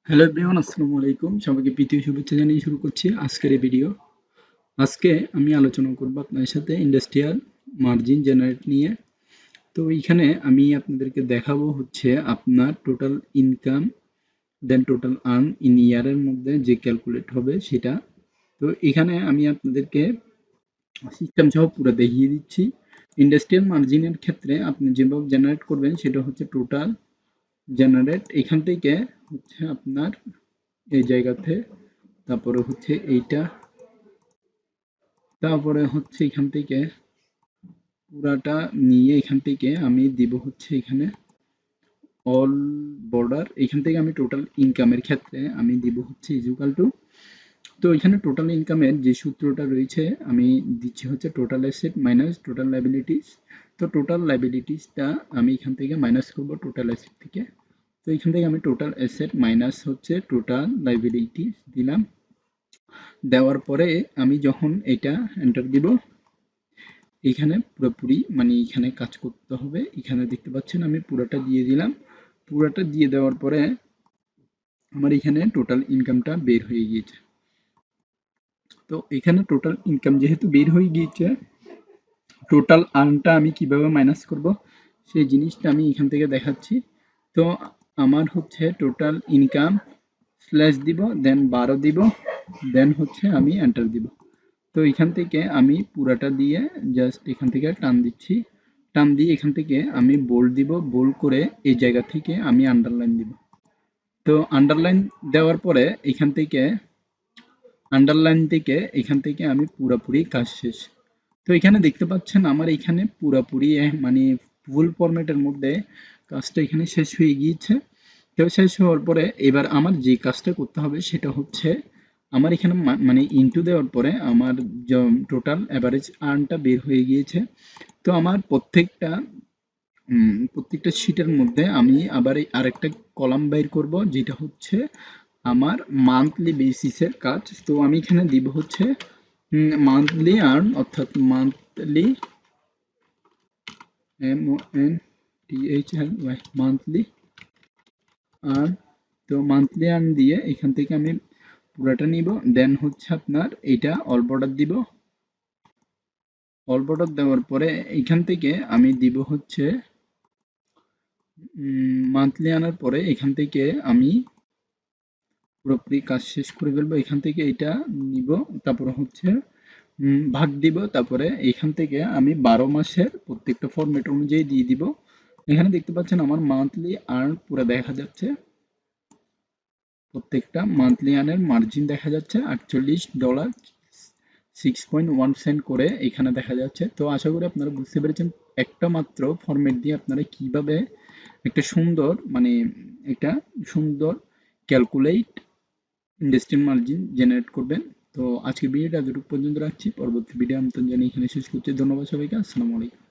Hello everyone, আসসালামু আলাইকুম। সবাইকে প্রীতি ও শুভেচ্ছা জানিয়ে শুরু করছি আজকের এই ভিডিও। আজকে আমি আলোচনা করব আপনাদের সাথে ইন্ডাস্ট্রিয়াল মার্জিন জেনারেট নিয়ে। তো এইখানে আমি আপনাদেরকে দেখাবো হচ্ছে আপনার total income then total earn in ইয়ারের মধ্যে যে ক্যালকুলেট হবে সেটা। তো এখানে আমি আপনাদেরকে সিস্টেম সহ পুরো দেখিয়ে দিচ্ছি। ইন্ডাস্ট্রিয়াল মার্জিনের ক্ষেত্রে আপনি যেভাবে জেনারেট করবেন সেটা হচ্ছে টোটাল জেনারেট। এখান থেকে হচ্ছে আপনার এই জায়গাতে, তারপরে হচ্ছে এইটা, তারপরে হচ্ছে এখান থেকে পুরাটা নিয়ে এখান থেকে আমি দিব হচ্ছে এখানে অল বর্ডার। এখান থেকে আমি টোটাল ইনকামের ক্ষেত্রে আমি দিব হচ্ছে ইকুয়াল টু। তো এখানে টোটাল ইনকামের যে সূত্রটা রয়েছে আমি দিচ্ছি হচ্ছে total asset minus total liabilities. তো টোটাল লাইবিলিটিসটা আমি এখান থেকে মাইনাস করব টোটাল অ্যাসেট থেকে। তো এখান থেকে আমি টোটাল অ্যাসেট মাইনাস হচ্ছে টোটাল লাইবিলিটিস দিলাম। দেওয়ার পরে আমি যখন এটা এন্টার দিব, এখানে পুরোপুরি মানে এখানে কাজ করতে হবে। এখানে দেখতে পাচ্ছেন আমি পুরোটা দিয়ে দিলাম। পুরোটা দিয়ে দেওয়ার পরে আমার এখানে টোটাল ইনকামটা বের হয়ে গিয়েছে। তো এখানে টোটাল ইনকাম যেহেতু বের হয়ে গিয়েছে, টোটাল আর্নটা আমি কিভাবে মাইনাস করব সেই জিনিসটা আমি এখান থেকে দেখাচ্ছি। তো আমার হচ্ছে টোটাল ইনকাম স্ল্যাশ দিব, দেন 12 দিব, দেন হচ্ছে আমি এন্টার দিব। তো এখান থেকে আমি পুরাটা দিয়ে জাস্ট এখান থেকে টান দিচ্ছি। টান দিয়ে এখান থেকে আমি বোল্ড দিব, বোল্ড করে এই জায়গা থেকে আমি আন্ডারলাইন দিব। তো আন্ডারলাইন দেওয়ার পরে এখান থেকে আমি পুরাপুরি কাজ শেষ। তো এখানে দেখতে পাচ্ছেন আমার এখানে পুরাপুরি মানে ফুল ফরম্যাটের মধ্যে কাজটা এখানে শেষ হয়ে গিয়েছে। তো শেষ হওয়ার পরে এবার আমার যে কাজটা করতে হবে সেটা হচ্ছে আমার এখানে মানে ইনটু দেওয়ার পরে আমার টোটাল অ্যাভারেজ আর্নটা বের হয়ে গিয়েছে। তো আমার প্রত্যেকটা শিটের মধ্যে আমি আবার এই আরেকটা কলাম বের করব, যেটা হচ্ছে আমার মান্থলি বেসিসের কাজ। তো আমি এখানে দিব হচ্ছে মান্থলি আর্ন, অর্থাৎ মান্থলি MONTHLY মান্থলি আর্ন। তো মান্থলি আর্ন দিয়ে এখান থেকে আমি পুরাটা নিব। দেন হচ্ছে আপনার এটা অল বর্ডার দিব। অল বর্ডার দেওয়ার পরে এখান থেকে আমি দিব হচ্ছে মান্থলি আনার পরে এখান থেকে আমি পুরোপুরি কাজ শেষ করে ফেলবো। এখান থেকে এটা নিব, তারপরে হচ্ছে ভাগ দিব, তারপরে এখান থেকে আমি 12 মাসের প্রত্যেকটা ফরম্যাট অনুযায়ী দিয়ে দিব। এখানে দেখতে পাচ্ছেন আমার মান্থলি আর্ন পুরো দেখা যাচ্ছে। প্রত্যেকটা মান্থলি আর্নের মার্জিন দেখা যাচ্ছে $48 6.1 করে এখানে দেখা যাচ্ছে। তো আশা করি আপনারা বুঝতে পেরেছেন একটা মাত্র ফরম্যাট দিয়ে আপনারা কিভাবে একটা সুন্দর মানে একটা সুন্দর ক্যালকুলেট ইন্ডাস্ট্রিয়াল মার্জিন জেনারেট করবেন। তো আজকের ভিডিওটা এতটুকু পর্যন্ত রাখছি। পরবর্তী ভিডিও আমন্ত্রণ জানিয়ে এখানে শেষ করছি। ধন্যবাদ সবাইকে। আসসালামু আলাইকুম।